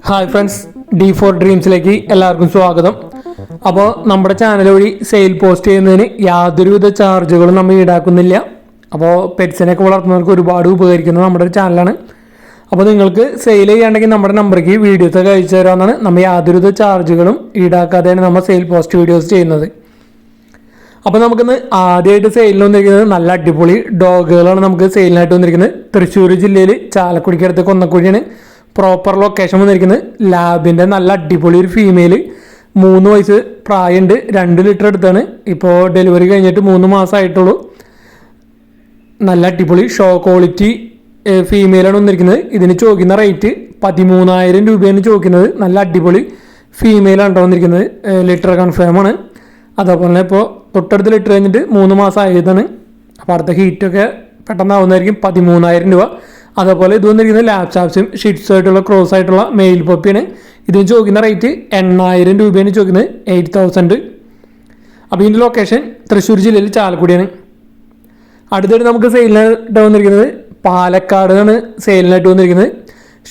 Hi friends, D4 ഡ്രീംസിലേക്ക് എല്ലാവർക്കും സ്വാഗതം. അപ്പോൾ നമ്മുടെ ചാനൽ വഴി സെയിൽ പോസ്റ്റ് ചെയ്യുന്നതിന് യാതൊരുവിധ ചാർജുകളും നമ്മൾ ഈടാക്കുന്നില്ല. അപ്പോൾ പെറ്റ്സിനെയൊക്കെ വളർത്തുന്നവർക്ക് ഒരുപാട് ഉപകരിക്കുന്നത് നമ്മുടെ ഒരു ചാനലാണ്. അപ്പോൾ നിങ്ങൾക്ക് സെയിൽ ചെയ്യാണ്ടെങ്കിൽ നമ്മുടെ നമ്പറേക്ക് വീഡിയോസൊക്കെ അയച്ചു തരാമെന്നാണ്. നമ്മൾ യാതൊരുവിധ ചാർജുകളും ഈടാക്കാതെയാണ് നമ്മൾ സെയിൽ പോസ്റ്റ് വീഡിയോസ് ചെയ്യുന്നത്. അപ്പോൾ നമുക്കിന്ന് ആദ്യമായിട്ട് സെയിലിന് വന്നിരിക്കുന്നത് നല്ല അടിപൊളി ഡോഗുകളാണ് നമുക്ക് സെയിലിനായിട്ട് വന്നിരിക്കുന്നത്. തൃശ്ശൂർ ജില്ലയിൽ ചാലക്കുടിക്കടുത്ത് കൊന്നക്കുഴിയാണ് പ്രോപ്പർ ലൊക്കേഷൻ വന്നിരിക്കുന്നത്. ലാബിൻ്റെ നല്ല അടിപൊളി ഒരു ഫീമെയിൽ, 3 വയസ്സ് പ്രായമുണ്ട്, 2 ലിറ്റർ എടുത്താണ്. ഇപ്പോൾ ഡെലിവറി കഴിഞ്ഞിട്ട് 3 മാസമായിട്ടുള്ളൂ. നല്ല അടിപൊളി ഷോ ക്വാളിറ്റി ഫീമെയിലാണ് വന്നിരിക്കുന്നത്. ഇതിന് ചോദിക്കുന്ന റേറ്റ് 13,000 രൂപയാണ് ചോദിക്കുന്നത്. നല്ല അടിപൊളി ഫീമെയിലാണ് വന്നിരിക്കുന്നത്. ലിറ്റർ കൺഫേം ആണ്. അതേപോലെ തന്നെ ഇപ്പോൾ തൊട്ടടുത്ത് ലിറ്റർ കഴിഞ്ഞിട്ട് 3 മാസം ആയതാണ്. അപ്പോൾ അടുത്ത ഹീറ്റൊക്കെ പെട്ടെന്നാവുന്നതായിരിക്കും. 13,000 രൂപ. അതേപോലെ ഇത് വന്നിരിക്കുന്നത് ലാബ് ചാപ്സും ഷിറ്റ്സും ആയിട്ടുള്ള ക്രോസ് ആയിട്ടുള്ള മെയിൽ പപ്പിയാണ്. ഇതിന് ചോദിക്കുന്ന റേറ്റ് 8,000 രൂപയാണ് ചോദിക്കുന്നത്, 8,000. അപ്പോൾ ഇതിൻ്റെ ലൊക്കേഷൻ തൃശ്ശൂർ ജില്ലയിൽ ചാലക്കുടിയാണ്. അടുത്തായിട്ട് നമുക്ക് സെയിലിനായിട്ട് വന്നിരിക്കുന്നത് പാലക്കാടാണ് സെയിലിനായിട്ട് വന്നിരിക്കുന്നത്.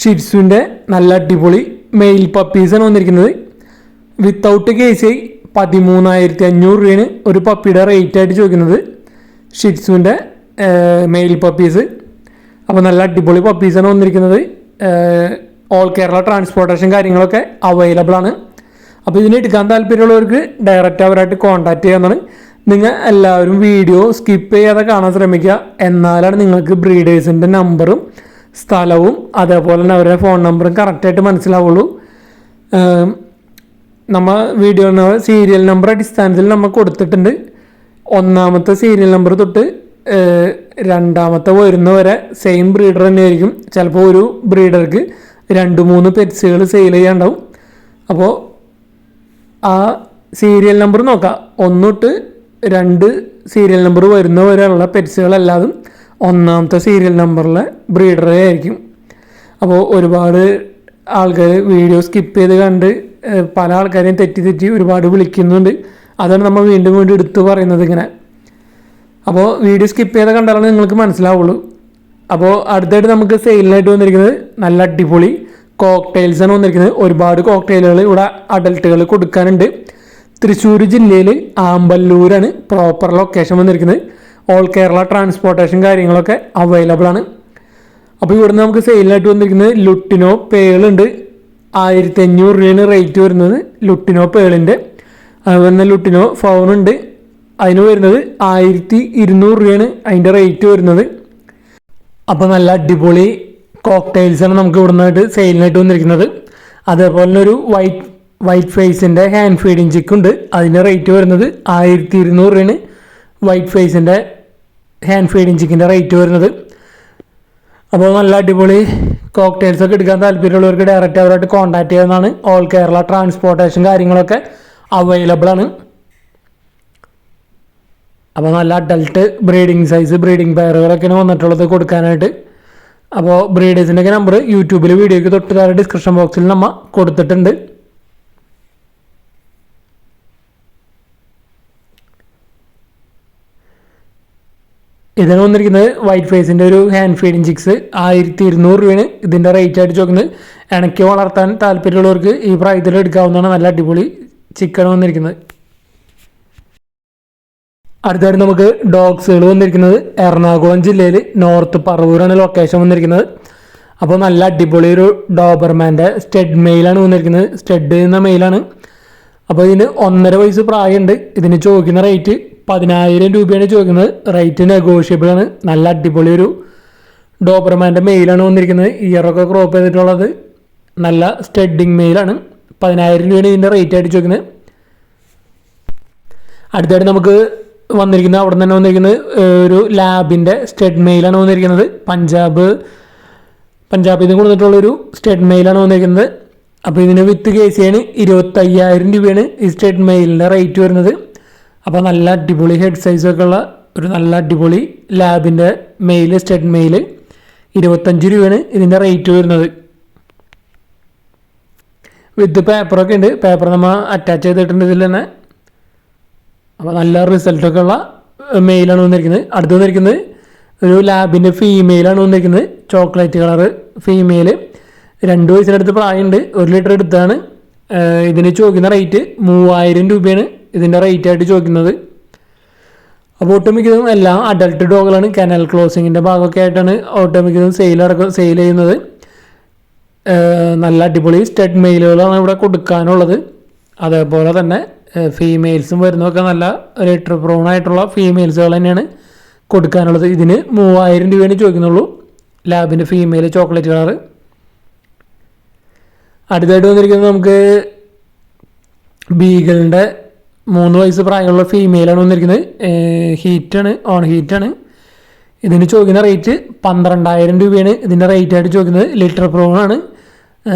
ഷിറ്റ്സുവിൻ്റെ നല്ല അടിപൊളി മെയിൽ പപ്പീസാണ് വന്നിരിക്കുന്നത്. വിത്തൗട്ട് KCI 13,500 രൂപയാണ് ഒരു പപ്പിയുടെ റേറ്റ് ആയിട്ട് ചോദിക്കുന്നത്. ഷിറ്റ്സുവിൻ്റെ മെയിൽ പപ്പീസ്. അപ്പോൾ നല്ല അടിപൊളി പപ്പീസാണ് വന്നിരിക്കുന്നത്. ഓൾ കേരള ട്രാൻസ്പോർട്ടേഷൻ കാര്യങ്ങളൊക്കെ അവൈലബിൾ ആണ്. അപ്പോൾ ഇതിന് എടുക്കാൻ താല്പര്യമുള്ളവർക്ക് ഡയറക്റ്റ് അവരായിട്ട് കോൺടാക്ട് ചെയ്യാവുന്നതാണ്. നിങ്ങൾ എല്ലാവരും വീഡിയോ സ്കിപ്പ് ചെയ്യാതെ കാണാൻ ശ്രമിക്കുക. എന്നാലാണ് നിങ്ങൾക്ക് ബ്രീഡേഴ്സിൻ്റെ നമ്പറും സ്ഥലവും അതേപോലെ തന്നെ അവരുടെ ഫോൺ നമ്പറും കറക്റ്റായിട്ട് മനസ്സിലാവുള്ളൂ. നമ്മൾ വീഡിയോ സീരിയൽ നമ്പർ അടിസ്ഥാനത്തിൽ നമ്മൾ കൊടുത്തിട്ടുണ്ട്. 1ാമത്തെ സീരിയൽ നമ്പർ തൊട്ട് 2ാമത്തെ വരുന്നവരെ സെയിം ബ്രീഡർ തന്നെയായിരിക്കും. ചിലപ്പോൾ ഒരു ബ്രീഡർക്ക് 2-3 പെറ്റ്സുകൾ സെയിൽ ചെയ്യാണ്ടാവും. അപ്പോൾ ആ സീരിയൽ നമ്പർ നോക്കാം. 1 തൊട്ട് 2 സീരിയൽ നമ്പർ വരുന്നവരെയുള്ള പെറ്റ്സുകളല്ലാതും 1ാമത്തെ സീരിയൽ നമ്പറിലെ ബ്രീഡറേ ആയിരിക്കും. അപ്പോൾ ഒരുപാട് ആൾക്കാർ വീഡിയോ സ്കിപ്പ് ചെയ്ത് കണ്ട് പല ആൾക്കാരെയും തെറ്റി ഒരുപാട് വിളിക്കുന്നുണ്ട്. അതാണ് നമ്മൾ വീണ്ടും എടുത്തു പറയുന്നത് ഇങ്ങനെ. അപ്പോൾ വീഡിയോ സ്കിപ്പ് ചെയ്ത് കണ്ടാലാണ് നിങ്ങൾക്ക് മനസ്സിലാവുള്ളൂ. അപ്പോൾ അടുത്തായിട്ട് നമുക്ക് സെയിലിനായിട്ട് വന്നിരിക്കുന്നത് നല്ല അടിപൊളി കോക്ടെയിൽസാണ് വന്നിരിക്കുന്നത്. ഒരുപാട് കോക്ടെയിലുകൾ ഇവിടെ അഡൽട്ടുകൾ കൊടുക്കാനുണ്ട്. തൃശ്ശൂർ ജില്ലയിൽ ആമ്പല്ലൂരാണ് പ്രോപ്പർ ലൊക്കേഷൻ വന്നിരിക്കുന്നത്. ഓൾ കേരള ട്രാൻസ്പോർട്ടേഷൻ കാര്യങ്ങളൊക്കെ അവൈലബിൾ ആണ്. അപ്പോൾ ഇവിടുന്ന് നമുക്ക് സെയിലിനായിട്ട് വന്നിരിക്കുന്നത് ലുട്ടിനോ പേളുണ്ട്. 1,500 രൂപയാണ് റേറ്റ് വരുന്നത് ലുട്ടിനോ പേളിൻ്റെ. അതുപോലെ തന്നെ ലുട്ടിനോ ഫൗണുണ്ട്. അതിന് വരുന്നത് 1,200 രൂപയാണ് അതിൻ്റെ റേറ്റ് വരുന്നത്. അപ്പോൾ നല്ല അടിപൊളി കോക്ടെയിൽസാണ് നമുക്ക് ഇവിടെ നിന്നായിട്ട് സെയിലിനായിട്ട് വന്നിരിക്കുന്നത്. അതേപോലെ തന്നെ ഒരു വൈറ്റ് ഫേസിൻ്റെ ഹാൻഡ് ഫീഡിങ് ചിക്കുണ്ട്. അതിൻ്റെ റേറ്റ് വരുന്നത് 1,200 രൂപയാണ് വൈറ്റ് ഫേസിൻ്റെ ഹാൻഡ് ഫീഡിങ് ചിക്കിൻ്റെ റേറ്റ് വരുന്നത്. അപ്പോൾ നല്ല അടിപൊളി കോക്ടെയിൽസൊക്കെ എടുക്കാൻ താല്പര്യമുള്ളവർക്ക് ഡയറക്റ്റ് അവരായിട്ട് കോൺടാക്ട് ചെയ്യാവുന്നതാണ്. ഓൾ കേരള ട്രാൻസ്പോർട്ടേഷൻ കാര്യങ്ങളൊക്കെ അവൈലബിൾ ആണ്. അപ്പോൾ നല്ല അഡൽട്ട് ബ്രീഡിങ് സൈസ് ബ്രീഡിങ് പെയറുകളൊക്കെയാണ് വന്നിട്ടുള്ളത് കൊടുക്കാനായിട്ട്. അപ്പോൾ ബ്രീഡേഴ്സിൻ്റെയൊക്കെ നമ്പർ യൂട്യൂബിൽ വീഡിയോയ്ക്ക് തൊട്ട് താഴെ ഡിസ്ക്രിപ്ഷൻ ബോക്സിൽ നമ്മൾ കൊടുത്തിട്ടുണ്ട്. ഇതിന് വന്നിരിക്കുന്നത് വൈറ്റ് ഫേസിൻ്റെ ഒരു ഹാൻഡ് ഫീഡിങ് ചിക്സ് 1,200 രൂപയാണ് ഇതിൻ്റെ റേറ്റ് ആയിട്ട് ചോദിക്കുന്നത്. ഇണക്കി വളർത്താൻ താല്പര്യമുള്ളവർക്ക് ഈ പ്രായത്തിൽ എടുക്കാവുന്നതാണ്. നല്ല അടിപൊളി ചിക്കൻ വന്നിരിക്കുന്നത്. അടുത്തായിട്ട് നമുക്ക് ഡോഗ്സുകൾ വന്നിരിക്കുന്നത് എറണാകുളം ജില്ലയിൽ നോർത്ത് പറവൂരാണ് ലൊക്കേഷൻ വന്നിരിക്കുന്നത്. അപ്പോൾ നല്ല അടിപൊളി ഒരു ഡോബർമാൻ്റെ സ്റ്റഡ് മെയിലാണ് വന്നിരിക്കുന്നത്. സ്റ്റഡ് എന്ന മെയിലാണ്. അപ്പോൾ ഇതിന് 1.5 വയസ്സ് പ്രായമുണ്ട്. ഇതിന് ചോദിക്കുന്ന റേറ്റ് 10,000 രൂപയാണ് ചോദിക്കുന്നത്. റേറ്റ് നെഗോഷ്യബിൾ ആണ്. നല്ല അടിപൊളി ഒരു ഡോബർമാൻ്റെ മെയിലാണ് വന്നിരിക്കുന്നത്. ഇയറൊക്കെ ക്രോപ്പ് ചെയ്തിട്ടുള്ളത് നല്ല സ്റ്റഡിങ് മെയിലാണ്. 10,000 രൂപയാണ് ഇതിൻ്റെ റേറ്റ് ആയിട്ട് ചോദിക്കുന്നത്. അടുത്തായിട്ട് നമുക്ക് വന്നിരിക്കുന്നത് അവിടെ നിന്ന് തന്നെ വന്നിരിക്കുന്നത് ഒരു ലാബിൻ്റെ സ്റ്റഡ് മെയിലാണ് വന്നിരിക്കുന്നത്. പഞ്ചാബിൽ നിന്ന് കൊടുത്തിട്ടുള്ളൊരു സ്റ്റഡ് മെയിലാണ് വന്നിരിക്കുന്നത്. അപ്പോൾ ഇതിന് വിത്ത് KCI 25,000 രൂപയാണ് ഈ സ്റ്റഡ് മെയിലിൻ്റെ റേറ്റ് വരുന്നത്. അപ്പോൾ നല്ല അടിപൊളി ഹെഡ് സൈസൊക്കെ ഉള്ള ഒരു നല്ല അടിപൊളി ലാബിൻ്റെ മെയിൽ സ്റ്റഡ് മെയിൽ 25 രൂപയാണ് ഇതിൻ്റെ റേറ്റ് വരുന്നത്. വിത്ത് പേപ്പറൊക്കെ ഉണ്ട്. പേപ്പർ നമ്മൾ അറ്റാച്ച് ചെയ്തിട്ടുണ്ട് ഇതിൽ തന്നെ. അപ്പോൾ നല്ല റിസൾട്ടൊക്കെ ഉള്ള മെയിലാണ് വന്നിരിക്കുന്നത്. അടുത്ത് വന്നിരിക്കുന്നത് ഒരു ലാബിൻ്റെ ഫീമെയിലാണ് വന്നിരിക്കുന്നത്. Chocolate colour female. 2 വയസ്സിനടുത്ത് പ്രായമുണ്ട്. 1 ലിറ്റർ എടുത്താണ്. ഇതിന് ചോദിക്കുന്ന റേറ്റ് 3000 രൂപയാണ് ഇതിൻ്റെ റേറ്റായിട്ട് ചോദിക്കുന്നത്. അപ്പോൾ ഒട്ടുമിക്കതും എല്ലാം അഡൽട്ട് ഡോഗുകളാണ്. കനാൽ ക്ലോസിങ്ങിൻ്റെ ഭാഗമൊക്കെ ആയിട്ടാണ് ഒട്ടുമിക്കതും സെയിൽ ചെയ്യുന്നത്. നല്ല അടിപൊളി സ്റ്റഡ് മെയിലുകളാണ് ഇവിടെ കൊടുക്കാനുള്ളത്. അതേപോലെ തന്നെ ഫീമെയിൽസും വരുന്നതൊക്കെ നല്ല ലിറ്റർ പ്രൂൺ ആയിട്ടുള്ള ഫീമെയിൽസുകൾ തന്നെയാണ് കൊടുക്കാനുള്ളത്. ഇതിന് 3000 രൂപയാണ് ചോദിക്കുന്നുള്ളൂ. ലാബിൻ്റെ ഫീമെയിൽ ചോക്ലേറ്റ് കളർ. അടുത്തായിട്ട് വന്നിരിക്കുന്നത് നമുക്ക് ബീഗലിൻ്റെ 3 വയസ്സ് പ്രായമുള്ള ഫീമെയിലാണ് വന്നിരിക്കുന്നത്. ഓൺ ഹീറ്റാണ്. ഇതിന് ചോദിക്കുന്ന റേറ്റ് 12000 രൂപയാണ് ഇതിൻ്റെ റേറ്റായിട്ട് ചോദിക്കുന്നത്. ലിറ്റർ പ്രൂണാണ്.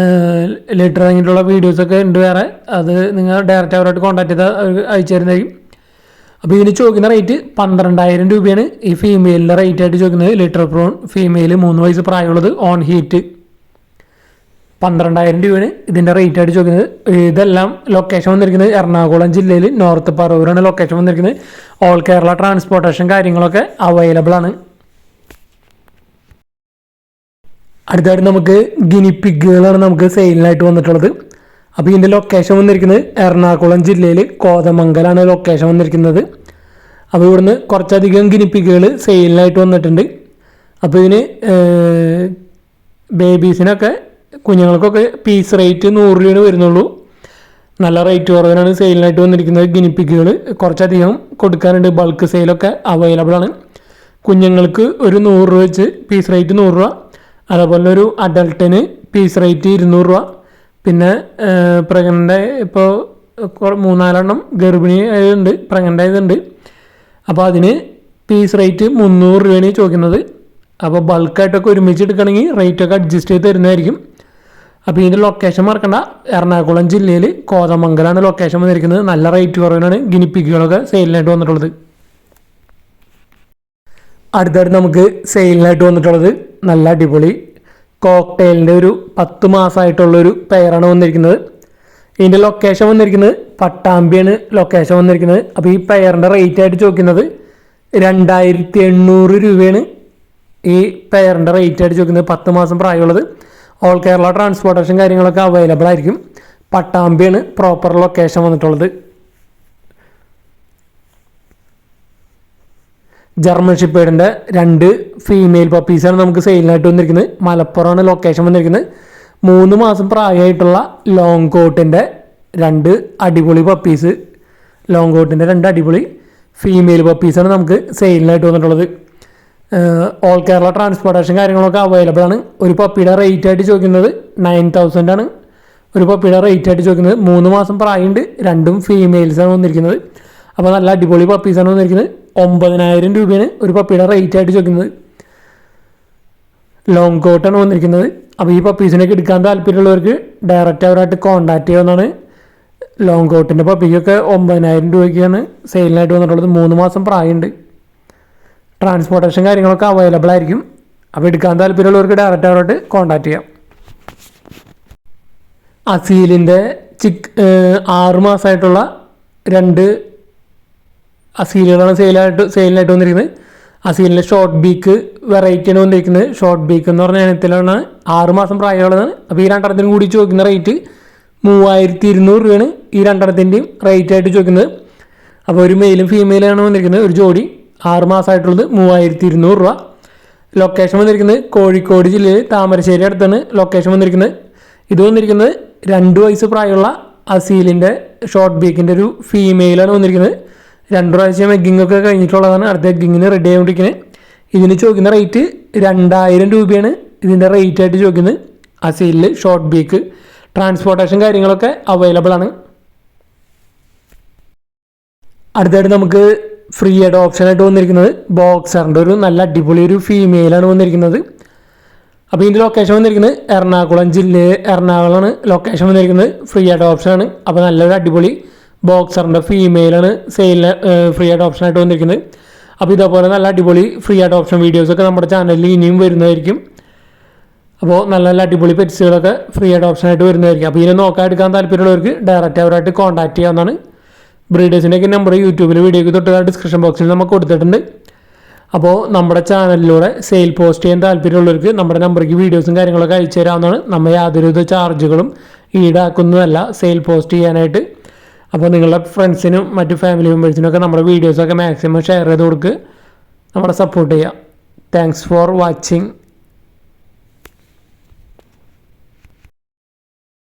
ലിറ്റർ കഴിഞ്ഞിട്ടുള്ള വീഡിയോസൊക്കെ ഉണ്ട് വേറെ. അത് നിങ്ങൾ ഡയറക്റ്റ് അവരായിട്ട് കോൺടാക്ട് ചെയ്താൽ അയച്ചു തരുന്നതായിരിക്കും. അപ്പോൾ ഇതിന് ചോദിക്കുന്ന റേറ്റ് 12000 രൂപയാണ് ഈ ഫീമെയിലിൻ്റെ റേറ്റായിട്ട് ചോദിക്കുന്നത്. ലിറ്റർ പ്രൂൺ ഫീമെയിൽ 3 വയസ്സ് പ്രായമുള്ളത് ഓൺ ഹീറ്റ് 12000 രൂപയാണ് ഇതിൻ്റെ റേറ്റായിട്ട് ചോദിക്കുന്നത്. ഇതെല്ലാം ലൊക്കേഷൻ വന്നിരിക്കുന്നത് എറണാകുളം ജില്ലയിൽ നോർത്ത് പറവൂരാണ് ലൊക്കേഷൻ വന്നിരിക്കുന്നത്. ഓൾ കേരള ട്രാൻസ്പോർട്ടേഷൻ കാര്യങ്ങളൊക്കെ അവൈലബിൾ ആണ്. അടുത്തായിട്ട് നമുക്ക് ഗിനിപ്പിഗുകളാണ് നമുക്ക് സെയിലിനായിട്ട് വന്നിട്ടുള്ളത്. അപ്പോൾ ഇതിൻ്റെ ലൊക്കേഷൻ വന്നിരിക്കുന്നത് എറണാകുളം ജില്ലയിൽ കോതമംഗലാണ് ലൊക്കേഷൻ വന്നിരിക്കുന്നത്. അപ്പോൾ ഇവിടുന്ന് കുറച്ചധികം ഗിനിപ്പിഗുകൾ സെയിലിനായിട്ട് വന്നിട്ടുണ്ട്. അപ്പോൾ ഇതിന് ബേബീസിനൊക്കെ കുഞ്ഞുങ്ങൾക്കൊക്കെ പീസ് റേറ്റ് 100 രൂപയാണ് വരുന്നുള്ളൂ. നല്ല റേറ്റ് കുറവിനാണ് സെയിലിനായിട്ട് വന്നിരിക്കുന്നത്. ഗിനിപ്പിഗുകൾ കുറച്ചധികം കൊടുക്കാനുണ്ട്. ബൾക്ക് സെയിലൊക്കെ അവൈലബിൾ ആണ്. കുഞ്ഞുങ്ങൾക്ക് ഒരു 100 രൂപ വെച്ച് പീസ് റേറ്റ് 100 രൂപ. അതുപോലെ ഒരു അഡൾട്ടിന് പീസ് റേറ്റ് 200 രൂപ. പിന്നെ പ്രഗ്നൻ്റ് ഇപ്പോൾ 3-4 എണ്ണം ഗർഭിണി ആയതുണ്ട്, പ്രഗ്നൻ്റ് ആയതുണ്ട്. അപ്പോൾ അതിന് പീസ് റേറ്റ് 300 രൂപയാണ് ചോദിക്കുന്നത്. അപ്പോൾ ബൾക്കായിട്ടൊക്കെ ഒരുമിച്ച് എടുക്കണമെങ്കിൽ റേറ്റൊക്കെ അഡ്ജസ്റ്റ് ചെയ്ത് തരുന്നതായിരിക്കും. അപ്പോൾ ഇതിൻ്റെ ലൊക്കേഷൻ മറക്കണ്ട, എറണാകുളം ജില്ലയിൽ കോതമംഗലാണ് ലൊക്കേഷൻ വന്നിരിക്കുന്നത്. നല്ല റേറ്റ് കുറവിനാണ് ഗിനിപ്പിഗുകളൊക്കെ സെയിലിനായിട്ട് വന്നിട്ടുള്ളത്. അടുത്തായിട്ട് നമുക്ക് സെയിലിനായിട്ട് വന്നിട്ടുള്ളത് നല്ല അടിപൊളി കോക്ടെയിലിൻ്റെ ഒരു 10 മാസമായിട്ടുള്ളൊരു പെയറാണ് വന്നിരിക്കുന്നത്. ഇതിൻ്റെ ലൊക്കേഷൻ വന്നിരിക്കുന്നത് പട്ടാമ്പിയാണ് ലൊക്കേഷൻ വന്നിരിക്കുന്നത്. അപ്പോൾ ഈ പെയറിൻ്റെ റേറ്റായിട്ട് ചോദിക്കുന്നത് 2800 രൂപയാണ് ഈ പെയറിൻ്റെ റേറ്റായിട്ട് ചോദിക്കുന്നത്. 10 മാസം പ്രായമുള്ളത്. ഓൾ കേരള ട്രാൻസ്പോർട്ടേഷൻ കാര്യങ്ങളൊക്കെ അവൈലബിൾ ആയിരിക്കും. പട്ടാമ്പിയാണ് പ്രോപ്പർ ലൊക്കേഷൻ വന്നിട്ടുള്ളത്. ജർമ്മൻ ഷെപ്പേർഡിൻ്റെ 2 ഫീമെയിൽ പപ്പീസാണ് നമുക്ക് സെയിലിനായിട്ട് വന്നിരിക്കുന്നത്. മലപ്പുറമാണ് ലൊക്കേഷൻ വന്നിരിക്കുന്നത്. 3 മാസം പ്രായമായിട്ടുള്ള ലോങ് കോട്ടിൻ്റെ 2 അടിപൊളി പപ്പീസ്. ലോങ് കോട്ടിൻ്റെ 2 അടിപൊളി ഫീമെയിൽ പപ്പീസാണ് നമുക്ക് സെയിലിനായിട്ട് വന്നിട്ടുള്ളത്. ഓൾ കേരള ട്രാൻസ്പോർട്ടേഷൻ കാര്യങ്ങളൊക്കെ അവൈലബിൾ ആണ്. ഒരു പപ്പിയുടെ റേറ്റായിട്ട് ചോദിക്കുന്നത് 9000 ആണ്. ഒരു പപ്പിയുടെ റേറ്റായിട്ട് ചോദിക്കുന്നത്. 3 മാസം പ്രായമുണ്ട്. 2 ഫീമെയിൽസാണ് വന്നിരിക്കുന്നത്. അപ്പോൾ നല്ല അടിപൊളി പപ്പീസാണ് വന്നിരിക്കുന്നത്. 9000 രൂപയാണ് ഒരു പപ്പിയുടെ റേറ്റായിട്ട് ചോദിക്കുന്നത്. ലോങ് കോട്ടാണ് വന്നിരിക്കുന്നത്. അപ്പോൾ ഈ പപ്പീസിനൊക്കെ എടുക്കാൻ താല്പര്യമുള്ളവർക്ക് ഡയറക്റ്റ് അവരായിട്ട് കോൺടാക്ട് ചെയ്യാവുന്നതാണ്. ലോങ് കോട്ടിൻ്റെ പപ്പിക്കൊക്കെ 9000 രൂപയ്ക്കാണ് സെയിലിനായിട്ട് വന്നിട്ടുള്ളത്. 3 മാസം പ്രായമുണ്ട്. ട്രാൻസ്പോർട്ടേഷൻ കാര്യങ്ങളൊക്കെ അവൈലബിൾ ആയിരിക്കും. അപ്പോൾ എടുക്കാൻ താല്പര്യമുള്ളവർക്ക് ഡയറക്റ്റ് അവരായിട്ട് കോൺടാക്ട് ചെയ്യാം. അസീലിൻ്റെ 6 മാസമായിട്ടുള്ള 2 അസീലുകളാണ് സെയിലിനായിട്ട് വന്നിരിക്കുന്നത്. അസീലിൻ്റെ ഷോർട്ട് ബീക്ക് വെറൈറ്റിയാണ് വന്നിരിക്കുന്നത്. ഷോർട്ട് ബീക്ക് എന്ന് പറഞ്ഞ ഇനത്തിലാണ് 6 മാസം പ്രായമുള്ളതാണ്. അപ്പോൾ ഈ 2 കൂടി ചോദിക്കുന്ന റേറ്റ് 3200 രൂപയാണ് ഈ 2ത്തിൻ്റെയും റേറ്റായിട്ട് ചോദിക്കുന്നത്. അപ്പോൾ ഒരു മെയിലും ഫീമെയിലാണ് വന്നിരിക്കുന്നത്. ഒരു ജോഡി 6 മാസമായിട്ടുള്ളത് 3200 രൂപ. ലൊക്കേഷൻ വന്നിരിക്കുന്നത് കോഴിക്കോട് ജില്ലയിൽ താമരശ്ശേരി അടുത്താണ് ലൊക്കേഷൻ വന്നിരിക്കുന്നത്. ഇത് വന്നിരിക്കുന്നത് 2 വയസ്സ് പ്രായമുള്ള അസീലിൻ്റെ ഷോർട്ട് ബീക്കിൻ്റെ ഒരു ഫീമെയിലാണ് വന്നിരിക്കുന്നത്. 2 പ്രാവശ്യം എഗ്ഗിങ്ങൊക്കെ കഴിഞ്ഞിട്ടുള്ളതാണ്. അടുത്ത എഗ്ഗിങ്ങിന് റെഡി ആയിക്കൊണ്ടിരിക്കുന്നത്. ഇതിന് ചോദിക്കുന്ന റേറ്റ് 2000 രൂപയാണ് ഇതിൻ്റെ റേറ്റായിട്ട് ചോദിക്കുന്നത്. അസീലിൽ ഷോർട്ട് ബീക്ക്. ട്രാൻസ്പോർട്ടേഷൻ കാര്യങ്ങളൊക്കെ അവൈലബിൾ ആണ്. അടുത്തായിട്ട് നമുക്ക് ഫ്രീ ആയിട്ട് ഓപ്ഷനായിട്ട് വന്നിരിക്കുന്നത് ബോക്സറിൻ്റെ ഒരു നല്ല അടിപൊളി ഒരു ഫീമെയിലാണ് വന്നിരിക്കുന്നത്. അപ്പോൾ ഇതിൻ്റെ ലൊക്കേഷൻ വന്നിരിക്കുന്നത് എറണാകുളം ജില്ലയിൽ എറണാകുളമാണ് ലൊക്കേഷൻ വന്നിരിക്കുന്നത്. ഫ്രീ ആയിട്ട് ഓപ്ഷനാണ്. അപ്പോൾ നല്ലൊരു അടിപൊളി ബോക്സറിൻ്റെ ഫീമെയിലാണ് സെയിലിന് ഫ്രീ ആയിട്ട് ഓപ്ഷനായിട്ട് വന്നിരിക്കുന്നത്. അപ്പോൾ ഇതേപോലെ നല്ല അടിപൊളി ഫ്രീ ആയിട്ട് ഓപ്ഷൻ വീഡിയോസൊക്കെ നമ്മുടെ ചാനലിൽ ഇനിയും വരുന്നതായിരിക്കും. അപ്പോൾ നല്ല നല്ല അടിപൊളി പെറ്റ്സുകളൊക്കെ ഫ്രീ ആയിട്ട് ഓപ്ഷനായിട്ട് വരുന്നതായിരിക്കും. അപ്പോൾ ഇതിനെ നോക്കാൻ എടുക്കാൻ താല്പര്യമുള്ളവർക്ക് ഡയറക്റ്റ് അവരായിട്ട് കോൺടാക്ട് ചെയ്യാവുന്നതാണ്. ബ്രീഡേഴ്സിൻ്റെയൊക്കെ നമ്പർ യൂട്യൂബിൽ വീഡിയോയ്ക്ക് തൊട്ട് ഡിസ്ക്രിപ്ഷൻ ബോക്സിൽ നമുക്ക് കൊടുത്തിട്ടുണ്ട്. അപ്പോൾ നമ്മുടെ ചാനലിലൂടെ സെയിൽ പോസ്റ്റ് ചെയ്യാൻ താല്പര്യമുള്ളവർക്ക് നമ്മുടെ നമ്പറിലേക്ക് വീഡിയോസും കാര്യങ്ങളൊക്കെ അയച്ചു തരാവുന്നതാണ്. നമ്മൾ യാതൊരുവിധ ചാർജുകളും ഈടാക്കുന്നതല്ല സെയിൽ പോസ്റ്റ് ചെയ്യാനായിട്ട്. അപ്പോൾ നിങ്ങളുടെ ഫ്രണ്ട്സിനും മറ്റു ഫാമിലി മെമ്പേഴ്സിനൊക്കെ നമ്മുടെ വീഡിയോസൊക്കെ മാക്സിമം ഷെയർ ചെയ്ത് കൊടുക്കുക, നമ്മളെ സപ്പോർട്ട് ചെയ്യുക. Thanks for watching.